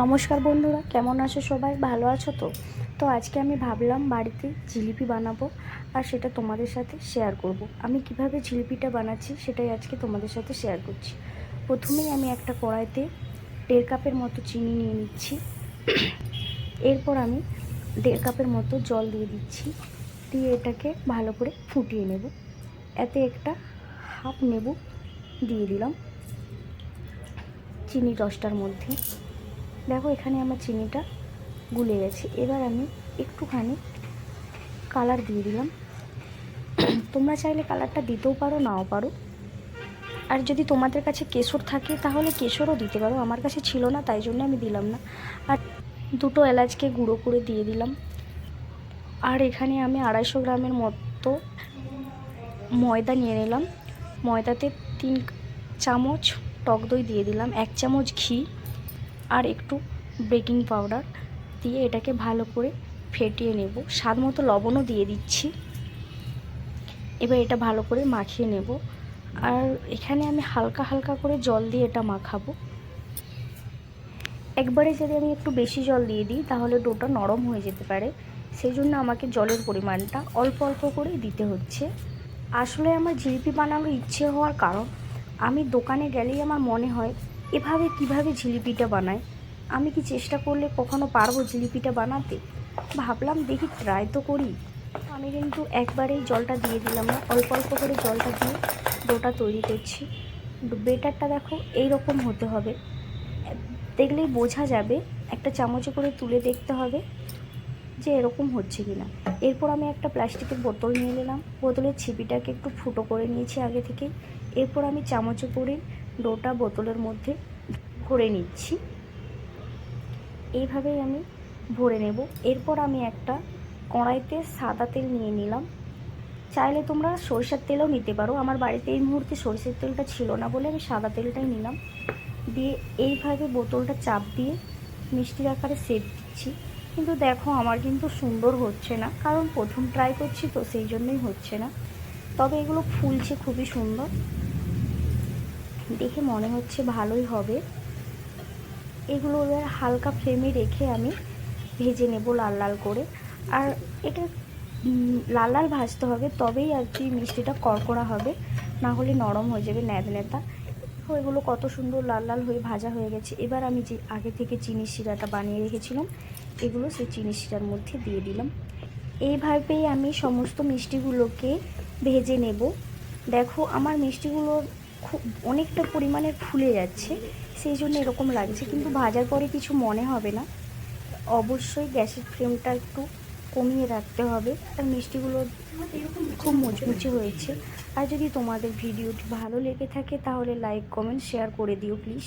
নমস্কার বন্ধুরা, কেমন আছো সবাই? ভালো আছো তো? তো আজকে আমি ভাবলাম বাড়িতে জিলিপি বানাবো আর সেটা তোমাদের সাথে শেয়ার করব। আমি কিভাবে জিলিপিটা বানাচ্ছি সেটাই আজকে তোমাদের সাথে শেয়ার করছি। প্রথমেই আমি একটা কড়াইতে 1.5 কাপের মতো চিনি নিয়ে নিচ্ছি। এরপর আমি 1.5 কাপের মতো জল দিয়ে দিচ্ছি, দিয়ে এটাকে ভালো করে ফুটিয়ে নেব। এতে একটা হাফ লেবু দিয়ে দিলাম চিনির রসটার মধ্যে। দেখো এখানে আমার চিনিটা গুলে গেছে। এবার আমি একটুখানি কালার দিয়ে দিলাম। তোমরা চাইলে কালারটা দিতেও পারো, নাও পারো। আর যদি তোমাদের কাছে কেশর থাকে তাহলে কেশরও দিতে পারো, আমার কাছে ছিল না তাই জন্য আমি দিলাম না। আর 2 এলাচকে গুঁড়ো করে দিয়ে দিলাম। আর এখানে আমি 250 গ্রামের মতো ময়দা নিয়ে নিলাম। ময়দাতে 3 চামচ টক দই দিয়ে দিলাম, 1 চামচ ঘি আর একটু বেকিং পাউডার দিয়ে এটাকে ভালো করে ফেটিয়ে নেব। স্বাদ মতো লবণও দিয়ে দিচ্ছি। এবার এটা ভালো করে মাখিয়ে নেব। আর এখানে আমি হালকা হালকা করে জল দিয়ে এটা মাখাবো। একবারে যদি আমি একটু বেশি জল দিয়ে দিই তাহলে ডোটা নরম হয়ে যেতে পারে, সেই জন্য আমাকে জলের পরিমাণটা অল্প অল্প করে দিতে হচ্ছে। আসলে আমার জিলিপি বানানোর ইচ্ছে হওয়ার কারণ, আমি দোকানে গেলেই আমার মনে হয় এভাবে কিভাবে জিলিপিটা বানায়, আমি কি চেষ্টা করলে কখনো পারবো জিলিপিটা বানাতে? ভাবলাম দেখি ট্রাই তো করি। আমি কিন্তু একবারেই জলটা দিয়ে দিলাম না, অল্প অল্প করে জলটা দিয়ে ডোটা তৈরি করছি। বেটারটা দেখো এই রকম হতে হবে, দেখলেই বোঝা যাবে। একটা চামচে করে তুলে দেখতে হবে যে এরকম হচ্ছে কি না। এরপর আমি একটা প্লাস্টিকের বোতল নিয়ে নিলাম, বোতলের ছিপিটাকে একটু ফুটো করে নিয়েছি আগে থেকে। এরপর আমি চামচে করে ডোটা বোতলের মধ্যে ভরে নিচ্ছি। এইভাবেই আমি ভরে নেব। এরপর আমি একটা কড়াইতে সাদা তেল নিয়ে নিলাম। চাইলে তোমরা সরষের তেলও নিতে পারো, আমার বাড়িতে এই মুহূর্তে সরষের তেলটা ছিল না বলে আমি সাদা তেলটাই নিলাম। দিয়ে এইভাবে বোতলটা চাপ দিয়ে মিষ্টির আকারে সেপ দিচ্ছি। কিন্তু দেখো আমার কিন্তু সুন্দর হচ্ছে না, কারণ প্রথম ট্রাই করছি তো সেই জন্যই হচ্ছে না। তবে এগুলো ফুলছে খুবই সুন্দর, দেখে মনে হচ্ছে ভালোই হবে। এগুলো এবার হালকা ফ্লেমে রেখে আমি ভেজে নেব লাল লাল করে। আর এটা লাল লাল ভাজতে হবে, তবেই আর কি মিষ্টিটা কড়কড়া হবে, না হলে নরম হয়ে যাবে ন্যাতা। এগুলো কত সুন্দর লাল লাল হয়ে ভাজা হয়ে গেছে। এবার আমি যে আগে থেকে চিনির শিরাটা বানিয়ে রেখেছিলাম এগুলো সেই চিনির শিরার মধ্যে দিয়ে দিলাম। এইভাবেই আমি সমস্ত মিষ্টিগুলোকে ভেজে নেব। দেখো আমার মিষ্টিগুলো খুব অনেকটা পরিমাণে ফুলে যাচ্ছে, সেই জন্য এরকম লাগছে, কিন্তু ভাজার পরে কিছু মনে হবে না। অবশ্যই গ্যাসের ফ্লেমটা একটু কমিয়ে রাখতে হবে। আর মিষ্টিগুলো খুব মুচমুচে হয়েছে। আর যদি তোমাদের ভিডিওটি ভালো লেগে থাকে তাহলে লাইক কমেন্ট শেয়ার করে দিও প্লিজ।